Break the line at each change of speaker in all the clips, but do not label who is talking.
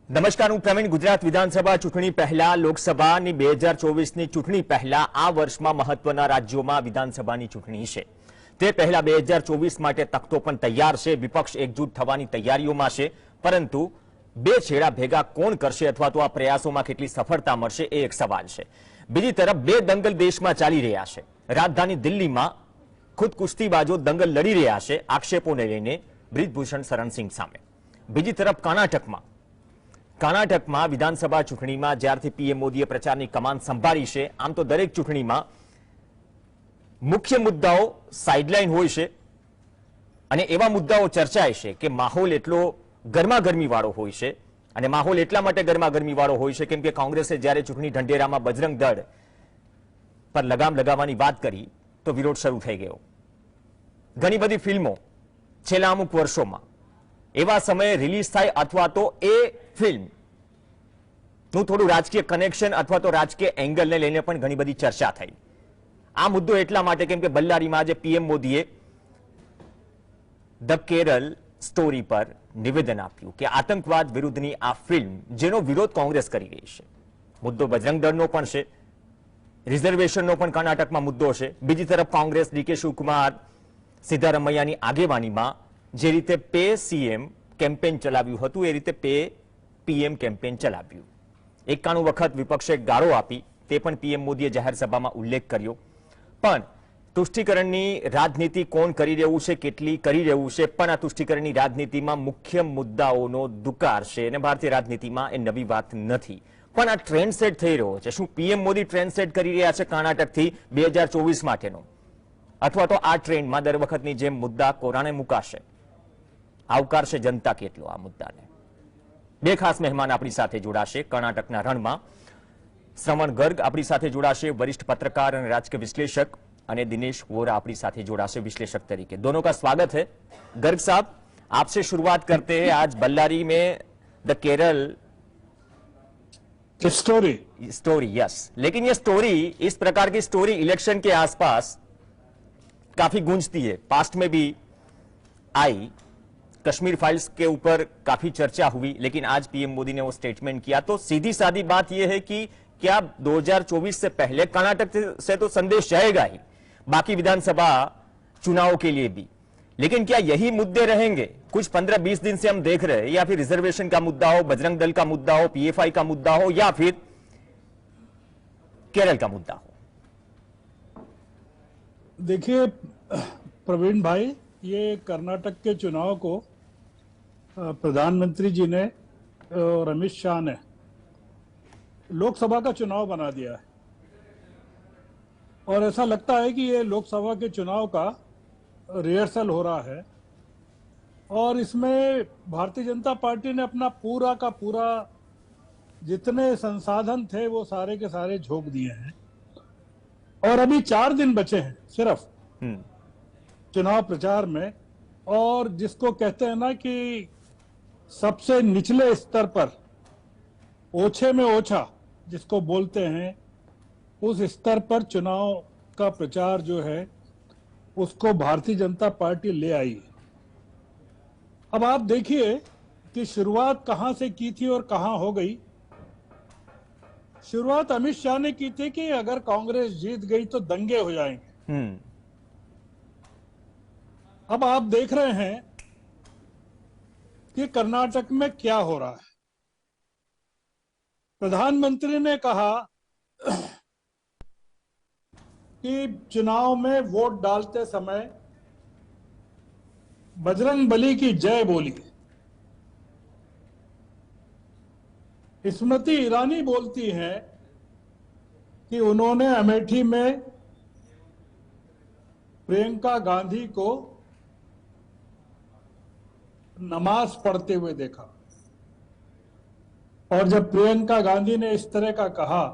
નમસ્કાર, હું પ્રવીણ. ગુજરાત વિધાનસભા ચૂંટણી પહેલા લોકસભાની 2024ની ચૂંટણી પહેલા આ વર્ષમાં મહત્વના રાજ્યોમાં વિધાનસભાની ચૂંટણી છે. તે પહેલા 2024 માટે તખતો પણ તૈયાર છે. વિપક્ષ એકજૂટ થવાની તૈયારીઓમાં છે, પરંતુ બે છેડા ભેગા કોણ કરશે અથવા તો આ પ્રયાસોમાં કેટલી સફળતા મળશે એ એક સવાલ છે. બીજી તરફ બે દંગલ દેશમાં ચાલી રહ્યા છે. રાજધાની દિલ્હીમાં ખુદ કુસ્તીબાજો દંગલ લડી રહ્યા છે આક્ષેપોને લઈને બ્રિજભૂષણ શરણ સિંહ સામે. બીજી તરફ કર્ણાટકમાં વિધાનસભા ચૂંટણીમાં જ્યારથી પીએમ મોદીએ પ્રચારની કમાન સંભાળી છે, આમ તો દરેક ચૂંટણીમાં મુખ્ય મુદ્દાઓ સાઇડલાઇન હોય છે અને એવા મુદ્દાઓ ચર્ચાય છે કે માહોલ એટલો ગરમાગરમી વાળો હોય છે. અને માહોલ એટલા માટે ગરમાગરમી વાળો હોય છે કેમ કે કોંગ્રેસે જ્યારે ચૂંટણી ઢંઢેરામાં બજરંગ દળ પર લગામ લગાવવાની વાત કરી તો વિરોધ શરૂ થઈ ગયો. ઘણી બધી ફિલ્મો છેલ્લા અમુક વર્ષોમાં એવા સમયે રિલીઝ થાય અથવા તો એ ફિલ્મનું થોડું રાજકીય કનેક્શન અથવા તો રાજકીય એંગલને લઈને પણ ઘણી બધી ચર્ચા થઈ. આ મુદ્દો એટલા માટે કેમ કે બલ્લારીમાં આજે પીએમ મોદીએ ધ કેરલ સ્ટોરી પર નિવેદન આપ્યું કે આતંકવાદ વિરુદ્ધની આ ફિલ્મ જેનો વિરોધ કોંગ્રેસ કરી રહી છે. મુદ્દો બજરંગ દળનો પણ છે, રિઝર્વેશનનો પણ કર્ણાટકમાં મુદ્દો છે. બીજી તરફ કોંગ્રેસ ડીકે શિવકુમાર સિદ્ધારમૈયાની આગેવાનીમાં જે રીતે પે સીએમ કેમ્પેન ચલાવ્યું હતું એ રીતે પે પીએમ કેમ્પેન ચલાવ્યું. 91 વખત વિપક્ષે ગાળો આપી, તે પણ પીએમ મોદીએ જાહેર સભામાં ઉલ્લેખ કર્યો. પણ તુષ્ટિકરણની રાજનીતિ કોણ કરી રહ્યું છે, કેટલી કરી રહ્યું છે, પણ આ તુષ્ટિકરણની રાજનીતિમાં મુખ્ય મુદ્દાઓનો દુકાર છે અને ભારતીય રાજનીતિમાં એ નવી વાત નથી. પણ આ ટ્રેન્ડ સેટ થઈ રહ્યો છે. શું પીએમ મોદી ટ્રેન્ડ સેટ કરી રહ્યા છે કર્ણાટકથી 2024 માટેનો, અથવા તો આ ટ્રેન્ડમાં દર વખતની જેમ મુદ્દા કોરાણે મુકાશે? આવકારશે જનતા કેટલો આ મુદ્દાને? બે ખાસ મહેમાન આપણી સાથે જોડાશે કર્ણાટકના રણમાં. શ્રવણ ગર્ગ આપણી સાથે જોડાશે, વરિષ્ઠ पत्रकार और राजकीय विश्लेषक, और दिनेश वोरा अपनी साथ जोड़ाશે विश्लेषक तरीके. दोनों का स्वागत है. गर्ग साहब, आपसे शुरुआत करते हैं. आज बल्लारी में द केरल स्टोरी यस, लेकिन ये स्टोरी, इस प्रकार की स्टोरी इलेक्शन के आसपास काफी गूंजती है. पास्ट में भी आई, कश्मीर फाइल्स के ऊपर काफी चर्चा हुई, लेकिन आज पीएम मोदी ने वो स्टेटमेंट किया. तो सीधी सादी बात यह है कि क्या 2024 से पहले कर्नाटक से तो संदेश जाएगा ही, बाकी विधानसभा चुनाव के लिए भी, लेकिन क्या यही मुद्दे रहेंगे? कुछ 15-20 दिन से हम देख रहे हैं, या फिर रिजर्वेशन का मुद्दा हो, बजरंग दल का मुद्दा हो, पीएफआई का मुद्दा हो, या फिर केरल का मुद्दा हो.
देखिए प्रवीण भाई, ये कर्नाटक के चुनाव को प्रधानमंत्री जी ने और अमित शाह ने लोकसभा का चुनाव बना दिया है, और ऐसा लगता है कि ये लोकसभा के चुनाव का रिहर्सल हो रहा है. और इसमें भारतीय जनता पार्टी ने अपना पूरा का पूरा जितने संसाधन थे वो सारे के सारे झोंक दिए हैं. और अभी 4 दिन बचे हैं सिर्फ चुनाव प्रचार में, और जिसको कहते हैं ना कि सबसे निचले स्तर पर, ओछे में ओछा जिसको बोलते हैं, उस स्तर पर चुनाव का प्रचार जो है उसको भारतीय जनता पार्टी ले आई. अब आप देखिए कि शुरुआत कहां से की थी और कहां हो गई. शुरुआत अमित शाह ने की थी कि अगर कांग्रेस जीत गई तो दंगे हो जाएंगे. अब आप देख रहे हैं कि कर्नाटक में क्या हो रहा है. प्रधानमंत्री ने कहा कि चुनाव में वोट डालते समय बजरंग बली की जय बोली. स्मृति ईरानी बोलती हैं कि उन्होंने अमेठी में प्रियंका गांधी को नमाज पढ़ते हुए देखा, और जब प्रियंका गांधी ने इस तरह का कहा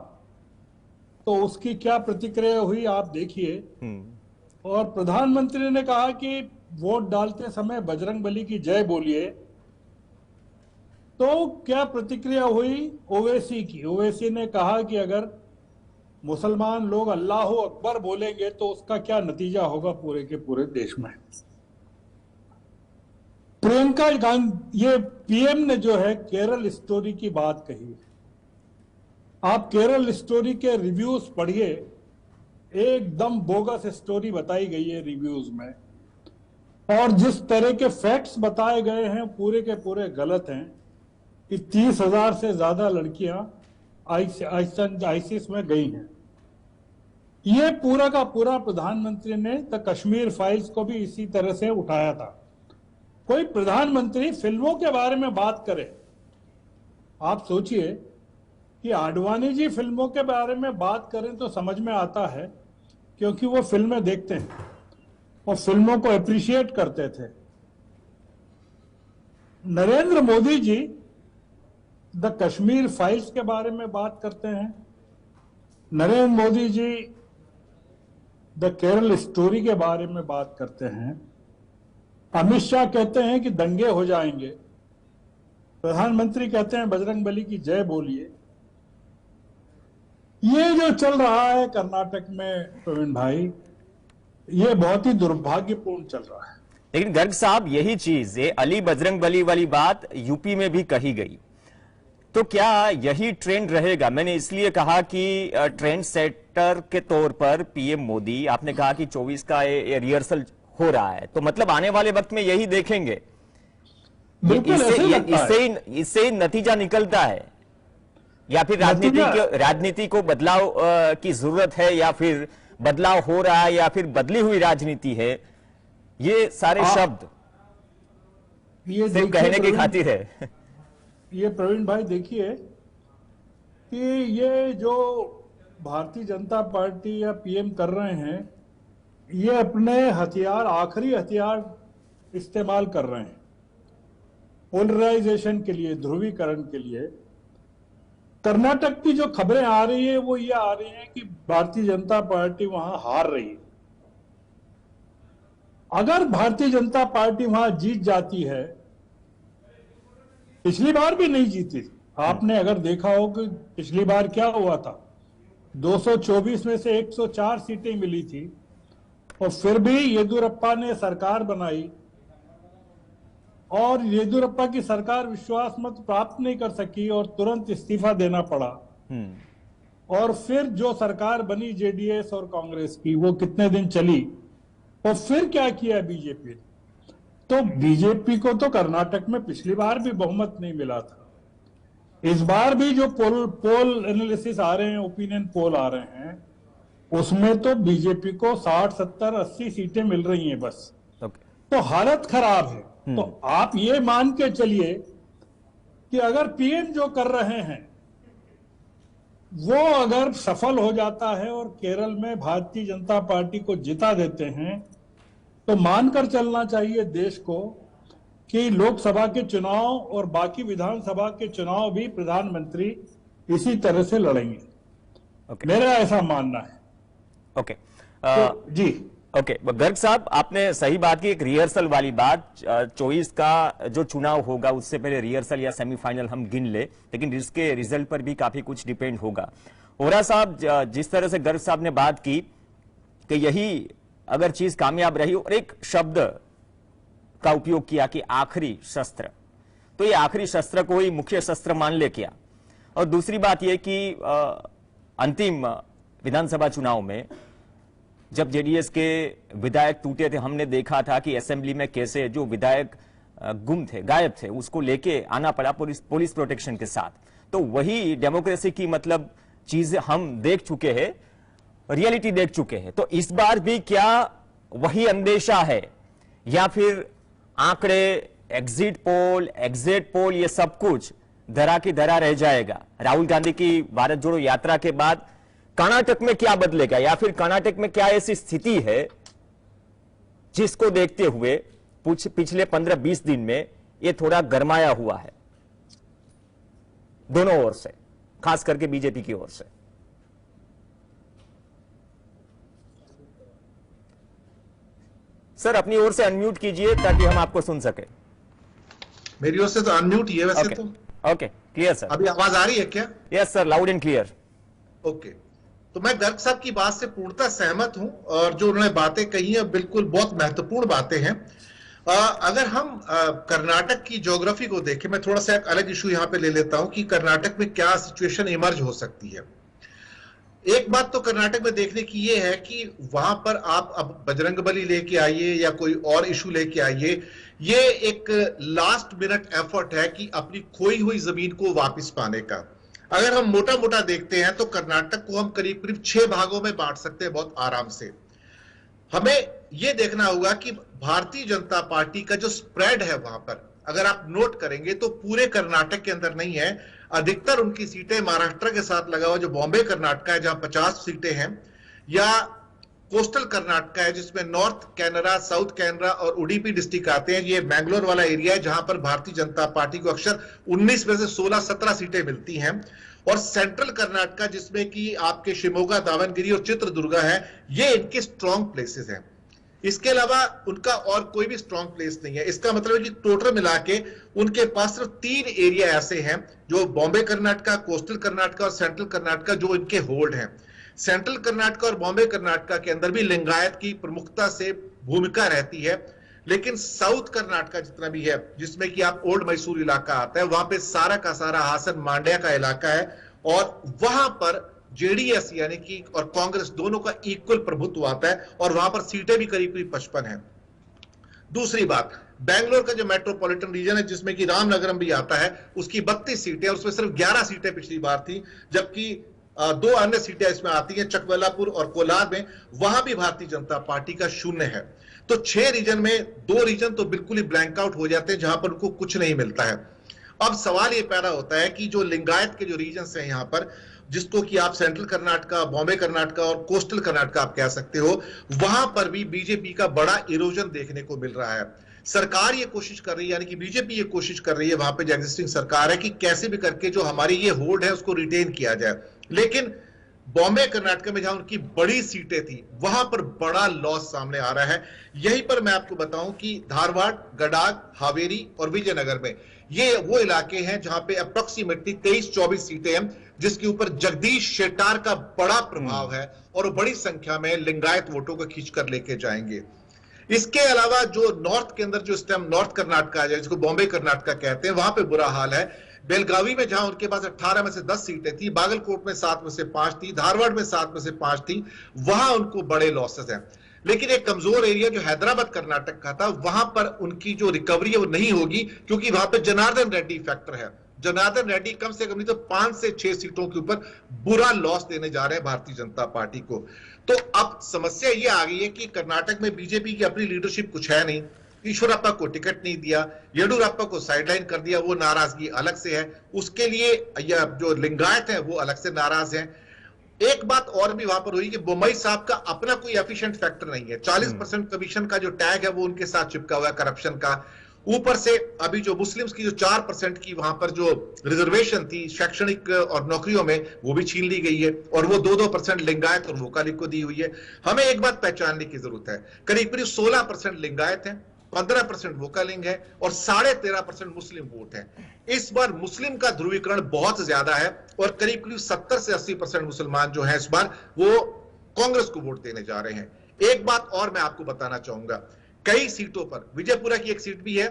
तो उसकी क्या प्रतिक्रिया हुई आप देखिए. और प्रधानमंत्री ने कहा कि वोट डालते समय बजरंग बली की जय बोलिए, तो क्या प्रतिक्रिया हुई ओवैसी की. ओवैसी ने कहा कि अगर मुसलमान लोग अल्लाह अकबर बोलेंगे तो उसका क्या नतीजा होगा पूरे के पूरे देश में. प्रियंका गांधी, ये पीएम ने जो है केरल स्टोरी की बात कही है। आप केरल स्टोरी के रिव्यूज पढ़िए, एकदम बोगस स्टोरी बताई गई है रिव्यूज में, और जिस तरह के फैक्ट्स बताए गए हैं पूरे के पूरे गलत हैं कि 30,000 से ज्यादा लड़कियां आईसीस में गई हैं। ये पूरा का पूरा प्रधानमंत्री ने द कश्मीर फाइल्स को भी इसी तरह से उठाया था। कोई प्रधानमंत्री फिल्मों के बारे में बात करे, आप सोचिए कि आडवाणी जी फिल्मों के बारे में बात करें तो समझ में आता है, क्योंकि वो फिल्में देखते हैं और फिल्मों को अप्रिशिएट करते थे। नरेंद्र मोदी जी द कश्मीर फाइल्स के बारे में बात करते हैं, नरेंद्र मोदी जी द केरल स्टोरी के बारे में बात करते हैं, अमित शाह कहते हैं कि दंगे हो जाएंगे, प्रधानमंत्री कहते हैं बजरंगबली की जय बोलिए। ये जो चल रहा है कर्नाटक में प्रवीण भाई, ये बहुत ही दुर्भाग्यपूर्ण चल रहा है।
लेकिन गर्ग साहब, यही चीज, ये अली बजरंगबली वाली बात यूपी में भी कही गई, तो क्या यही ट्रेंड रहेगा? मैंने इसलिए कहा कि ट्रेंड सेटर के तौर पर पीएम मोदी, आपने कहा कि 24 का ये रिहर्सल हो रहा है, तो मतलब आने वाले वक्त में यही देखेंगे। इससे नतीजा निकलता है, या फिर राजनीति को बदलाव की जरूरत है, या फिर बदलाव हो रहा है, या फिर बदली हुई राजनीति है? ये सारे शब्द
ये
सिर्फ कहने की खातिर है।
ये प्रवीण भाई देखिए कि ये जो भारतीय जनता पार्टी या पीएम कर रहे हैं, ये अपने हथियार, आखिरी हथियार इस्तेमाल कर रहे हैं पोलराइजेशन के लिए, ध्रुवीकरण के लिए। कर्नाटक की जो खबरें आ रही है वो ये आ रही है कि भारतीय जनता पार्टी वहां हार रही है। अगर भारतीय जनता पार्टी वहां जीत जाती है, पिछली बार भी नहीं जीती थी, आपने अगर देखा हो कि पिछली बार क्या हुआ था, 224 में से 104 सीटें मिली थी, और फिर भी येदियुरप्पा ने सरकार बनाई, और येदियुरप्पा की सरकार विश्वास मत प्राप्त नहीं कर सकी और तुरंत इस्तीफा देना पड़ा। और फिर जो सरकार बनी जेडीएस और कांग्रेस की, वो कितने दिन चली, और फिर क्या किया बीजेपी ने? तो बीजेपी को तो कर्नाटक में पिछली बार भी बहुमत नहीं मिला था। इस बार भी जो पोल एनालिसिस आ रहे हैं, ओपिनियन पोल आ रहे हैं, उसमें तो बीजेपी को 60, 70, 80 सीटें मिल रही हैं बस। तो हालत खराब है। तो आप ये मान के चलिए कि अगर पीएम जो कर रहे हैं वो अगर सफल हो जाता है और केरल में भारतीय जनता पार्टी को जिता देते हैं, तो मानकर चलना चाहिए देश को कि लोकसभा के चुनाव और बाकी विधानसभा के चुनाव भी प्रधानमंत्री इसी तरह से लड़ेंगे। मेरा ऐसा मानना है। जी
ओके, गर्ग साहब, आपने सही बात की, एक रिहर्सल वाली बात। 24 का जो चुनाव होगा उससे पहले रिहर्सल या सेमीफाइनल हम गिन ले, लेकिन इसके रिजल्ट पर भी काफी कुछ डिपेंड होगा। ओरा साहब, जिस तरह से गर्ग साहब ने बात की कि यही अगर चीज कामयाब रही, और एक शब्द का उपयोग किया कि आखिरी शस्त्र, तो ये आखिरी शस्त्र को ही मुख्य शस्त्र मान ले क्या? और दूसरी बात यह कि अंतिम विधानसभा चुनाव में जब जेडीएस के विधायक टूटे थे, हमने देखा था कि असेंबली में कैसे जो विधायक गुम थे, गायब थे, उसको लेके आना पड़ा पुलिस प्रोटेक्शन के साथ। तो वही डेमोक्रेसी की मतलब चीजें हम देख चुके हैं, रियलिटी देख चुके हैं। तो इस बार भी क्या वही अंदेशा है, या फिर आंकड़े, एग्जिट पोल ये सब कुछ धरा की धरा रह जाएगा? राहुल गांधी की भारत जोड़ो यात्रा के बाद कर्नाटक में क्या बदलेगा, या फिर कर्नाटक में क्या ऐसी स्थिति है जिसको देखते हुए पिछले 15-20 दिन में ये थोड़ा गरमाया हुआ है दोनों ओर से, खास करके बीजेपी की ओर से? सर, अपनी ओर से अनम्यूट कीजिए ताकि हम आपको सुन सके।
मेरी ओर से तो अनम्यूट ही है वैसे। तो
ओके, क्लियर सर।
अभी आवाज आ रही है क्या?
Yes sir, loud and clear.
Okay, तो मैं गर्ग साहब की बात से पूर्णतः सहमत हूं, और जो उन्होंने बातें कही हैं बिल्कुल बहुत महत्वपूर्ण बातें हैं। अगर हम कर्नाटक की ज्योग्राफी को देखें, मैं थोड़ा सा एक अलग इशू यहां पे ले लेता हूं कि कर्नाटक में क्या सिचुएशन इमर्ज हो सकती है। एक बात तो कर्नाटक में देखने की ये है कि वहां पर आप अब बजरंगबली लेके आइए या कोई और इशू लेके आइए, ये एक लास्ट मिनट एफर्ट है कि अपनी खोई हुई जमीन को वापस पाने का। अगर हम मोटा मोटा देखते हैं तो कर्नाटक को हम करीब करीब 6 भागों में बांट सकते हैं बहुत आराम से। हमें यह देखना होगा कि भारतीय जनता पार्टी का जो स्प्रेड है वहां पर अगर आप नोट करेंगे तो पूरे कर्नाटक के अंदर नहीं है। अधिकतर उनकी सीटें महाराष्ट्र के साथ लगा हुआ जो बॉम्बे कर्नाटक है जहां 50 सीटें हैं, या कोस्टल कर्नाटक है जिसमें नॉर्थ कैनरा, साउथ कैनरा और उडुपी डिस्ट्रिक्ट आते हैं। ये मैंगलोर वाला एरिया है जहां पर भारतीय जनता पार्टी को अक्सर 19 में से 16-17 सीटें मिलती हैं। और सेंट्रल कर्नाटक जिसमें कि आपके शिमोगा, दावनगिरी और चित्रदुर्गा है, ये इनके स्ट्रॉन्ग प्लेसेस हैं। इसके अलावा उनका और कोई भी स्ट्रॉन्ग प्लेस नहीं है। इसका मतलब है कि टोटल मिला के उनके पास सिर्फ 3 एरिया ऐसे हैं जो बॉम्बे कर्नाटक, कोस्टल कर्नाटक और सेंट्रल कर्नाटक जो इनके होल्ड हैं। सेंट्रल कर्नाटक और बॉम्बे कर्नाटक के अंदर भी लिंगायत की प्रमुखता से भूमिका रहती है, लेकिन साउथ कर्नाटक जितना भी है जिसमें कि आप ओल्ड मैसूर इलाका आता है, वहां पे सारा का सारा हासन मांड्या का इलाका है और वहां पर जेडीएस यानी कि और कांग्रेस दोनों का इक्वल प्रभुत्व आता है और वहां पर सीटें भी करीब करीब 55 हैं। दूसरी बात, बेंगलोर का जो मेट्रोपॉलिटन रीजन है जिसमें कि रामनगरम भी आता है, उसकी 32 सीटें, उसमें सिर्फ 11 सीटें पिछली बार थी, जबकि 2 अन्य सीटें इसमें आती हैं चकबल्लापुर और कोलार में, वहां भी भारतीय जनता पार्टी का 0 है। तो 6 रीजन में 2 रीजन तो बिल्कुल ही ब्लैंक आउट हो जाते हैं जहां पर उनको कुछ नहीं मिलता है। अब सवाल यह पैदा होता है कि जो लिंगायत के जो रीजन हैं यहां पर, जिसको कि आप सेंट्रल कर्नाटक, बॉम्बे कर्नाटक और कोस्टल कर्नाटक आप कह सकते हो, वहां पर भी बीजेपी का बड़ा इरोजन देखने को मिल रहा है। सरकार ये कोशिश कर रही है, यानी कि बीजेपी ये कोशिश कर रही है वहां पे जो एग्जिस्टिंग सरकार है कि कैसे भी करके जो हमारी ये होल्ड है उसको रिटेन किया जाए। लेकिन बॉम्बे कर्नाटक में जहां उनकी बड़ी सीटें थी वहां पर बड़ा लॉस सामने आ रहा है। यहीं पर मैं आपको बताऊं कि धारवाड़, गडाग, हावेरी और विजयनगर में ये वो इलाके हैं जहां पे अप्रोक्सीमेटली 23-24 सीटें हैं जिसके ऊपर जगदीश शेट्टार का बड़ा प्रभाव है और वो बड़ी संख्या में लिंगायत वोटों को खींच कर लेके जाएंगे। इसके अलावा जो नॉर्थ के अंदर जो स्टेम नॉर्थ कर्नाटक आ जाए जिसको बॉम्बे कर्नाटक कहते हैं, वहां पे बुरा हाल है। बेलगावी में जहां उनके पास 18 में से 10 सीटें थी, बागलकोट में 7 में से 5 थी, धारवाड़ में 7 में से 5 थी, वहां उनको बड़े लॉसेस हैं। लेकिन एक कमजोर एरिया जो हैदराबाद कर्नाटक का था वहां पर उनकी जो रिकवरी है वो नहीं होगी क्योंकि वहां पे जनार्दन रेड्डी फैक्टर है। जनार्दन रेड्डी कम से कम नहीं तो 5 से 6 सीटों के ऊपर बुरा लॉस देने जा रहे हैं भारतीय जनता पार्टी को। तो अब समस्या ये आ गई है कि कर्नाटक में बीजेपी की अपनी लीडरशिप कुछ है नहीं, ईश्वरप्पा को टिकट नहीं दिया, येडुरप्पा को साइडलाइन कर दिया, वो नाराजगी अलग से है, उसके लिए या जो लिंगायत है वो अलग से नाराज है। एक बात और भी वहां पर हुई कि बोम्मई साहब का अपना कोई एफिशिएंट फैक्टर नहीं है। 40% कमीशन का जो टैग है वो उनके साथ चिपका हुआ है करप्शन का। ऊपर से अभी जो मुस्लिम्स की जो 4% की वहां पर जो रिजर्वेशन थी शैक्षणिक और नौकरियों में वो भी छीन ली गई है और वो 2-2% लिंगायत और वोकालिक को दी हुई है। हमें एक बात पहचानने की जरूरत है, करीब करीब 16% लिंगायत है, 15% वोकालिंग है और 13.5% मुस्लिम वोट है। इस बार मुस्लिम का ध्रुवीकरण बहुत ज्यादा है और करीब करीब 70 से 80% मुसलमान जो है इस बार वो कांग्रेस को वोट देने जा रहे हैं। एक बात और मैं आपको बताना चाहूंगा, कई सीटों पर, विजयपुरा की एक सीट भी है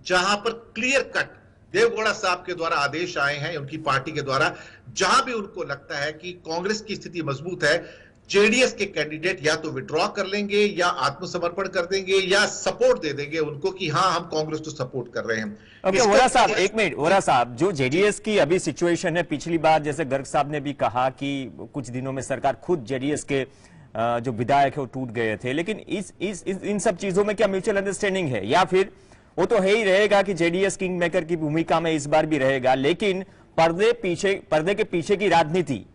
जहां पर क्लियर कट देवगौड़ा साहब के द्वारा आदेश आए हैं उनकी पार्टी के द्वारा, जहां भी उनको लगता है कि कांग्रेस की स्थिति मजबूत है, जेडीएस के कैंडिडेट या तो विड्रॉ कर लेंगे या आत्मसमर्पण कर देंगे या सपोर्ट दे देंगे उनको कि हां हम कांग्रेस को सपोर्ट कर रहे हैं।
ओके, वोरा साहब एक मिनट, वोरा साहब जो जेडीएस की अभी सिचुएशन है, पिछली बार जैसे गर्ग साहब ने भी कहा कि कुछ दिनों में सरकार खुद जेडीएस के जो विधायक है वो टूट गए थे, लेकिन इन सब चीजों में क्या म्यूचुअल अंडरस्टैंडिंग है या फिर वो तो है ही रहेगा कि जेडीएस किंग मेकर की भूमिका में इस बार भी रहेगा, लेकिन पर्दे के पीछे की राजनीति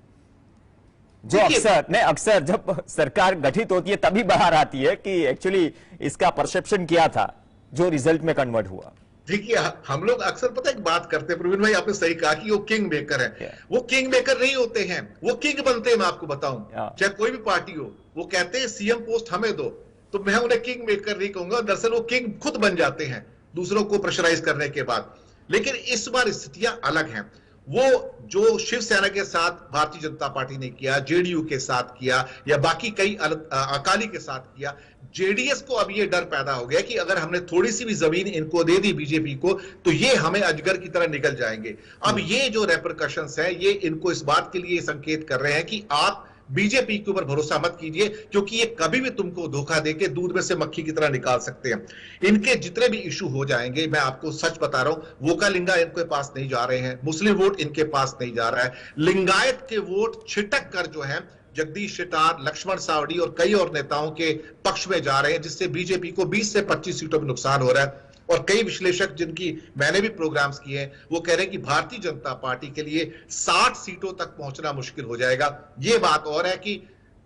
जो अक्सर जब सरकार गठित होती है तभी बाहर आती है कि एक्चुअली इसका परसेप्शन क्या था जो रिजल्ट में कन्वर्ट हुआ।
देखिए हम लोग अक्सर पता है एक बात करते हैं, प्रवीण भाई आपने सही कहा कि वो किंग मेकर है, वो किंग मेकर नहीं होते हैं, वो किंग बनते हैं। मैं आपको बताऊं, चाहे कोई भी पार्टी हो, वो कहते हैं सीएम पोस्ट हमें दो, तो मैं उन्हें किंग मेकर नहीं कहूंगा, दरअसल वो किंग खुद बन जाते हैं दूसरों को प्रेशराइज करने के बाद। लेकिन इस बार स्थितियां अलग हैं। वो जो शिवसेना के साथ भारतीय जनता पार्टी ने किया, जेडीयू के साथ किया या बाकी कई अकाली के साथ किया, जेडीएस को अब ये डर पैदा हो गया कि अगर हमने थोड़ी सी भी जमीन इनको दे दी बीजेपी को तो ये हमें अजगर की तरह निकल जाएंगे। अब ये जो रेपरकशंस है ये इनको इस बात के लिए संकेत कर रहे हैं कि आप बीजेपी के ऊपर भरोसा मत कीजिए, क्योंकि ये कभी भी तुमको धोखा देके दूध में से मक्खी की तरह निकाल सकते हैं। इनके जितने भी इशू हो जाएंगे, मैं आपको सच बता रहा हूं, वोकालिंगा इनके पास नहीं जा रहे हैं, मुस्लिम वोट इनके पास नहीं जा रहा है, लिंगायत के वोट छिटक कर जो है जगदीश शेट्टार, लक्ष्मण सावड़ी और कई और नेताओं के पक्ष में जा रहे हैं, जिससे बीजेपी को 20 से 25 सीटों में नुकसान हो रहा है। और कई विश्लेषक जिनकी मैंने भी प्रोग्राम्स किए हैं वो कह रहे हैं कि भारतीय जनता पार्टी के लिए 60 सीटों तक पहुंचना मुश्किल हो जाएगा। ये बात और है कि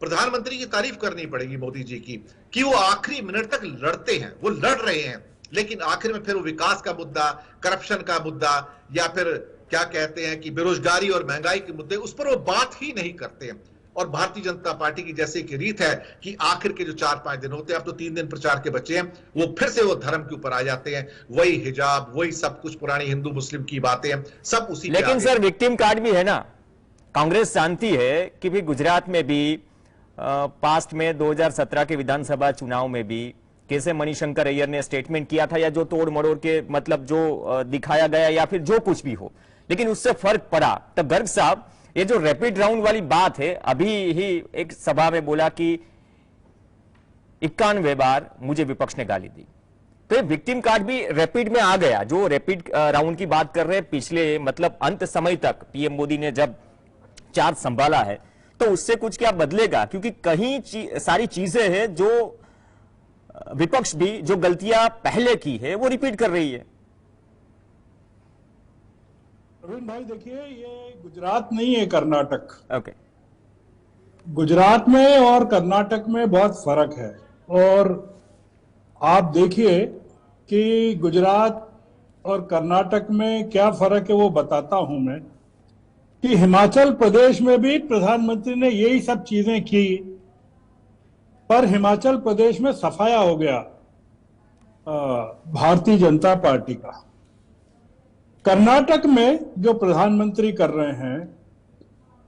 प्रधानमंत्री की तारीफ करनी पड़ेगी मोदी जी की कि वो आखिरी मिनट तक लड़ते हैं, वो लड़ रहे हैं, लेकिन आखिर में फिर वो विकास का मुद्दा, करप्शन का मुद्दा या फिर क्या कहते हैं कि बेरोजगारी और महंगाई के मुद्दे, उस पर वो बात ही नहीं करते हैं। और भारतीय जनता पार्टी की जैसे कि रीत है कि आखिर के जो 4-5 दिन होते हैं, अब तो 3 दिन प्रचार के बचे हैं, वो फिर से वो धर्म के ऊपर आ जाते हैं, वही हिजाब, वही सब कुछ पुरानी हिंदू मुस्लिम की बातें हैं, सब उसी पे
लेकिन सर विक्टिम कार्ड भी है ना। कांग्रेस जानती है कि भी गुजरात में भी पास्ट में 2017 के विधानसभा चुनाव में भी कैसे मणिशंकर अय्यर ने स्टेटमेंट किया था, या जो तोड़ मड़ोड़ के मतलब जो दिखाया गया या फिर जो कुछ भी हो, लेकिन उससे फर्क पड़ा। तब गर्ग साहब ये जो रैपिड राउंड वाली बात है, अभी ही एक सभा में बोला कि 91 बार मुझे विपक्ष ने गाली दी, तो ये विक्टिम कार्ड भी रैपिड में आ गया। जो रैपिड राउंड की बात कर रहे हैं, पिछले मतलब अंत समय तक पीएम मोदी ने जब चार्ज संभाला है तो उससे कुछ क्या बदलेगा? क्योंकि कहीं सारी चीजें हैं जो विपक्ष भी जो गलतियां पहले की है वो रिपीट कर रही है।
अरविंद भाई देखिए, ये गुजरात नहीं है, कर्नाटक।
ओके।
गुजरात में और कर्नाटक में बहुत फर्क है। और आप देखिए कि गुजरात और कर्नाटक में क्या फर्क है वो बताता हूं मैं, कि हिमाचल प्रदेश में भी प्रधानमंत्री ने यही सब चीजें की, पर हिमाचल प्रदेश में सफाया हो गया भारतीय जनता पार्टी का। कर्नाटक में जो प्रधानमंत्री कर रहे हैं,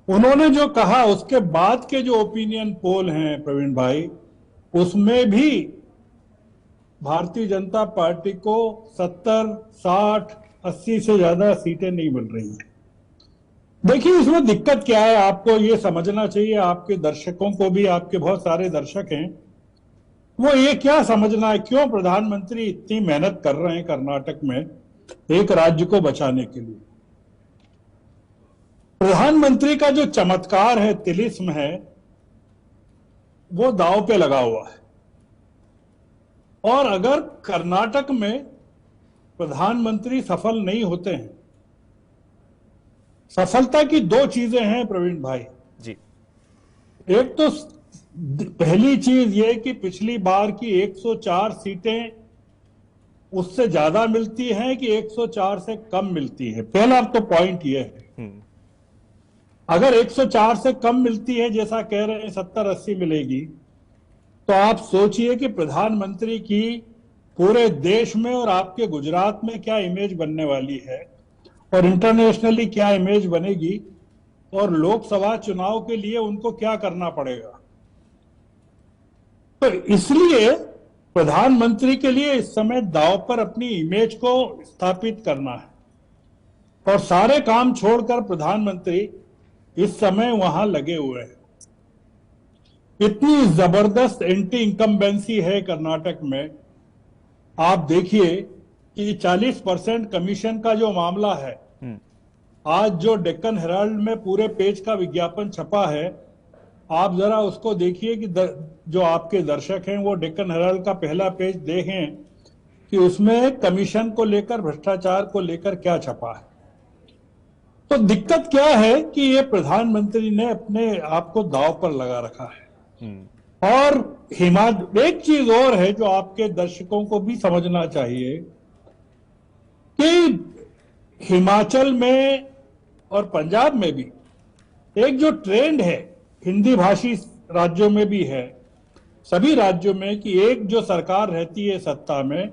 उन्होंने जो कहा उसके बाद के जो ओपिनियन पोल हैं प्रवीण भाई, उसमें भी भारतीय जनता पार्टी को 70, 60, 80 से ज्यादा सीटें नहीं मिल रही हैं। देखिए इसमें दिक्कत क्या है, आपको ये समझना चाहिए, आपके दर्शकों को भी, आपके बहुत सारे दर्शक हैं, वो ये क्या समझना है क्यों प्रधानमंत्री इतनी मेहनत कर रहे हैं कर्नाटक में एक राज्य को बचाने के लिए। प्रधानमंत्री का जो चमत्कार है, तिलिस्म है, वो दांव पे लगा हुआ है। और अगर कर्नाटक में प्रधानमंत्री सफल नहीं होते हैं, सफलता की 2 चीजें हैं प्रवीण भाई
जी।
एक तो पहली चीज ये कि पिछली बार की 104 सीटें उससे ज्यादा मिलती हैं कि 104 से कम मिलती है। पहला तो पॉइंट ये है, अगर 104 से कम मिलती है जैसा कह रहे हैं 70-80 मिलेगी, तो आप सोचिए कि प्रधानमंत्री की पूरे देश में और आपके गुजरात में क्या इमेज बनने वाली है और इंटरनेशनली क्या इमेज बनेगी, और लोकसभा चुनाव के लिए उनको क्या करना पड़ेगा। तो इसलिए प्रधानमंत्री के लिए इस समय दांव पर अपनी इमेज को स्थापित करना है और सारे काम छोड़कर प्रधानमंत्री इस समय वहां लगे हुए हैं। इतनी जबरदस्त एंटी इनकम्बेंसी है कर्नाटक में। आप देखिए कि 40% कमीशन का जो मामला है, आज जो डेक्कन हेराल्ड में पूरे पेज का विज्ञापन छपा है, आप जरा उसको देखिए कि जो आपके दर्शक हैं वो डेक्कन हेराल्ड का पहला पेज देखें कि उसमें कमीशन को लेकर, भ्रष्टाचार को लेकर क्या छपा है। तो दिक्कत क्या है कि ये प्रधानमंत्री ने अपने आप को दांव पर लगा रखा है। और एक चीज और है जो आपके दर्शकों को भी समझना चाहिए कि हिमाचल में और पंजाब में भी एक जो ट्रेंड है, हिंदी भाषी राज्यों में भी है, सभी राज्यों में, कि एक जो सरकार रहती है सत्ता में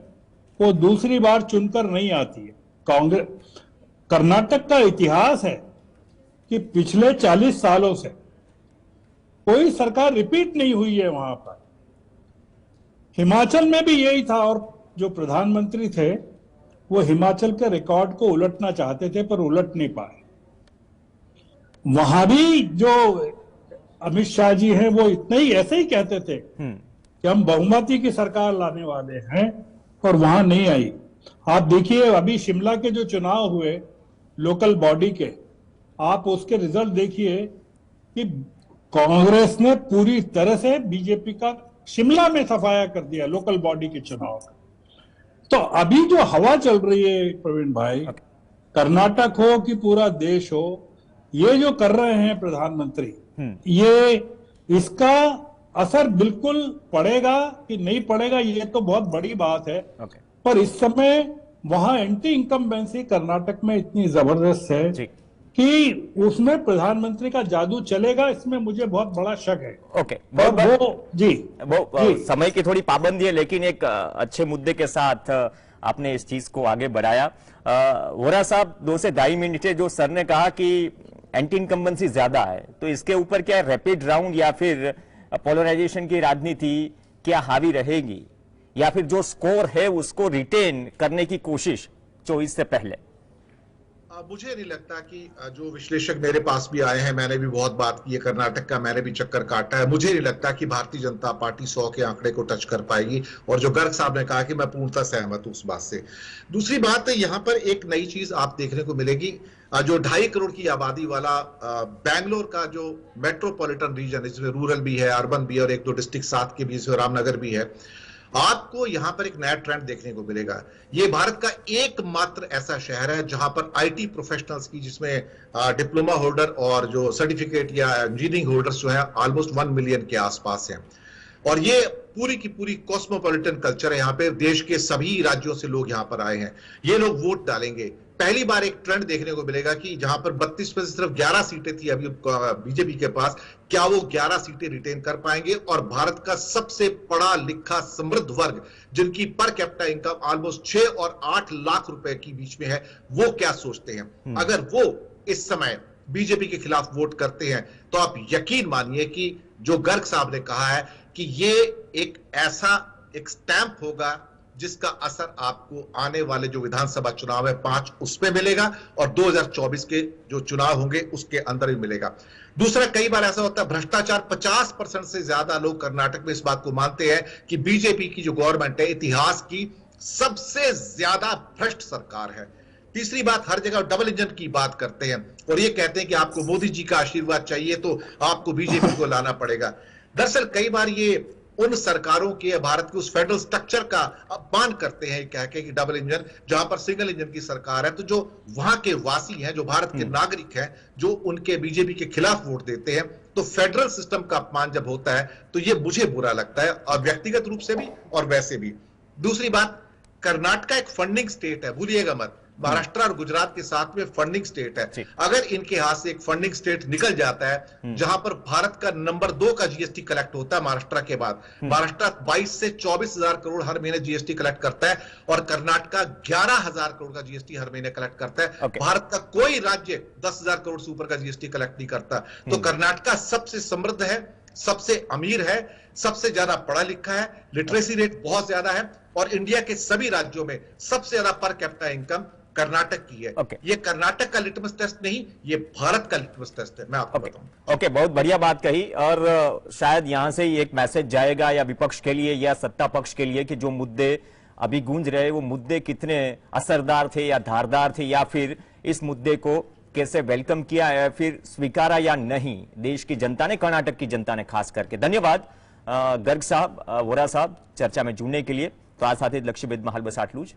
वो दूसरी बार चुनकर नहीं आती है। कांग्रेस कर्नाटक का इतिहास है कि पिछले 40 सालों से कोई सरकार रिपीट नहीं हुई है वहां पर। हिमाचल में भी यही था, और जो प्रधानमंत्री थे वो हिमाचल के रिकॉर्ड को उलटना चाहते थे पर उलट नहीं पाए। वहां भी जो अमित शाह जी हैं वो इतने ही ऐसे ही कहते थे कि हम बहुमती की सरकार लाने वाले हैं, और वहां नहीं आई। आप देखिए अभी शिमला के जो चुनाव हुए लोकल बॉडी के, आप उसके रिजल्ट देखिए कि कांग्रेस ने पूरी तरह से बीजेपी का शिमला में सफाया कर दिया लोकल बॉडी के चुनाव का। तो अभी जो हवा चल रही है प्रवीण भाई, कर्नाटक हो कि पूरा देश हो, ये जो कर रहे हैं प्रधानमंत्री, ये इसका असर बिल्कुल पड़ेगा कि नहीं पड़ेगा ये तो बहुत बड़ी बात है। पर इस समय वहां एंटी इनकम्बेंसी कर्नाटक में इतनी जबरदस्त है कि उसमें प्रधानमंत्री का जादू चलेगा, इसमें मुझे बहुत बड़ा शक है।
ओके,
वो
समय की थोड़ी पाबंदी है, लेकिन एक अच्छे मुद्दे के साथ आपने इस चीज को आगे बढ़ाया। वोरा साहब, 2 से 2.5 मिनट है, जो सर ने कहा कि एंटी इनकम्बेंसी ज्यादा है, तो इसके ऊपर क्या रैपिड राउंड या फिर पोलराइजेशन की राजनीति क्या हावी रहेगी, या फिर जो स्कोर है उसको रिटेन करने की कोशिश 24 से पहले?
मुझे नहीं लगता कि जो विश्लेषक मेरे पास भी आए हैं, मैंने भी बहुत बात की है कर्नाटक का, मैंने भी चक्कर काटा है, मुझे नहीं लगता कि भारतीय जनता पार्टी 100 के आंकड़े को टच कर पाएगी। और जो गर्ग साहब ने कहा कि मैं पूर्णतः सहमत हूं उस बात से। दूसरी बात है, यहां पर एक नई चीज आप देखने को मिलेगी, जो 2.5 करोड़ की आबादी वाला बैंगलोर का जो मेट्रोपॉलिटन रीजन, इसमें रूरल भी है, अर्बन भी है, और 1-2 डिस्ट्रिक्ट साथ के भी, इसमें रामनगर भी है, आपको यहां पर एक नया ट्रेंड देखने को मिलेगा। यह भारत का एकमात्र ऐसा शहर है जहां पर आईटी प्रोफेशनल्स की, जिसमें डिप्लोमा होल्डर और जो सर्टिफिकेट या इंजीनियरिंग होल्डर्स जो है ऑलमोस्ट 1 मिलियन के आसपास हैं। और ये पूरी की पूरी कॉस्मोपॉलिटन कल्चर है। यहाँ पे देश के सभी राज्यों से लोग यहाँ पर आए हैं, ये लोग वोट डालेंगे। पहली बार एक ट्रेंड देखने को मिलेगा कि जहां पर 32 में से सिर्फ 11 सीटें थी अभी बीजेपी के पास, क्या वो 11 सीटें रिटेन कर पाएंगे? और भारत का सबसे पढ़ा लिखा समृद्ध वर्ग, जिनकी पर कैपिटा इनकम ऑलमोस्ट 6 और 8 लाख रुपए के बीच में है, वो क्या सोचते हैं? अगर वो इस समय बीजेपी के खिलाफ वोट करते हैं तो आप यकीन मानिए कि जो गर्ग साहब ने कहा है कि ये एक ऐसा एक स्टैंप होगा जिसका असर आपको आने वाले जो विधानसभा चुनाव है 5 उसमें मिलेगा, और 2024 के जो चुनाव होंगे उसके अंदर भी मिलेगा। दूसरा, कई बार ऐसा होता है भ्रष्टाचार, 50% से ज्यादा लोग कर्नाटक में इस बात को मानते हैं कि बीजेपी की जो गवर्नमेंट है इतिहास की सबसे ज्यादा भ्रष्ट सरकार है। तीसरी बात, हर जगह डबल इंजन की बात करते हैं और ये कहते हैं कि आपको मोदी जी का आशीर्वाद चाहिए तो आपको बीजेपी को लाना पड़ेगा। दरअसल कई बार ये उन सरकारों के, भारत के उस फेडरल स्ट्रक्चर का अपमान करते हैं कह के कि डबल इंजन, जहां पर सिंगल इंजन की सरकार है। तो जो वहां के वासी हैं, जो भारत के नागरिक हैं, जो उनके बीजेपी के खिलाफ वोट देते हैं, तो फेडरल सिस्टम का अपमान जब होता है तो ये मुझे बुरा लगता है, और व्यक्तिगत रूप से भी और वैसे भी। दूसरी बात, कर्नाटक एक फंडिंग स्टेट है, भूलिएगा मत। महाराष्ट्र और गुजरात के साथ में फंडिंग स्टेट है। अगर इनके हाथ से एक फंडिंग स्टेट निकल जाता है जहां पर भारत का नंबर 2 का जीएसटी कलेक्ट होता है महाराष्ट्र के बाद, महाराष्ट्र 22 से 24 हजार करोड़ हर महीने जीएसटी कलेक्ट करता है और कर्नाटक 11,000 करोड़ का जीएसटी हर महीने कलेक्ट करता है। भारत का कोई राज्य 10,000 करोड़ से ऊपर का जीएसटी कलेक्ट नहीं करता। तो कर्नाटक सबसे समृद्ध है, सबसे अमीर है, सबसे ज्यादा पढ़ा लिखा है, लिटरेसी रेट बहुत ज्यादा है, और इंडिया के सभी राज्यों में सबसे ज्यादा पर कैपिटा इनकम कर्नाटक की है। ये कर्नाटक का लिटमस टेस्ट नहीं, ये भारत का लिटमस टेस्ट है, मैं आपको बताऊं।
ओके, बहुत बढ़िया बात कही। और शायद यहां से ही एक मैसेज जाएगा या विपक्ष के लिए या सत्ता पक्ष के लिए कि जो मुद्दे अभी गूंज रहे, वो मुद्दे कितने असरदार थे या धारदार थे, या फिर इस मुद्दे को कैसे वेलकम किया या फिर स्वीकारा या नहीं देश की जनता ने, कर्नाटक की जनता ने खास करके। धन्यवाद गर्ग साहब, वोरा साहब, चर्चा में जुड़ने के लिए। तो आज સાથે જ લક્ષ્યભેદમાં હાલ બસ આટલું જ।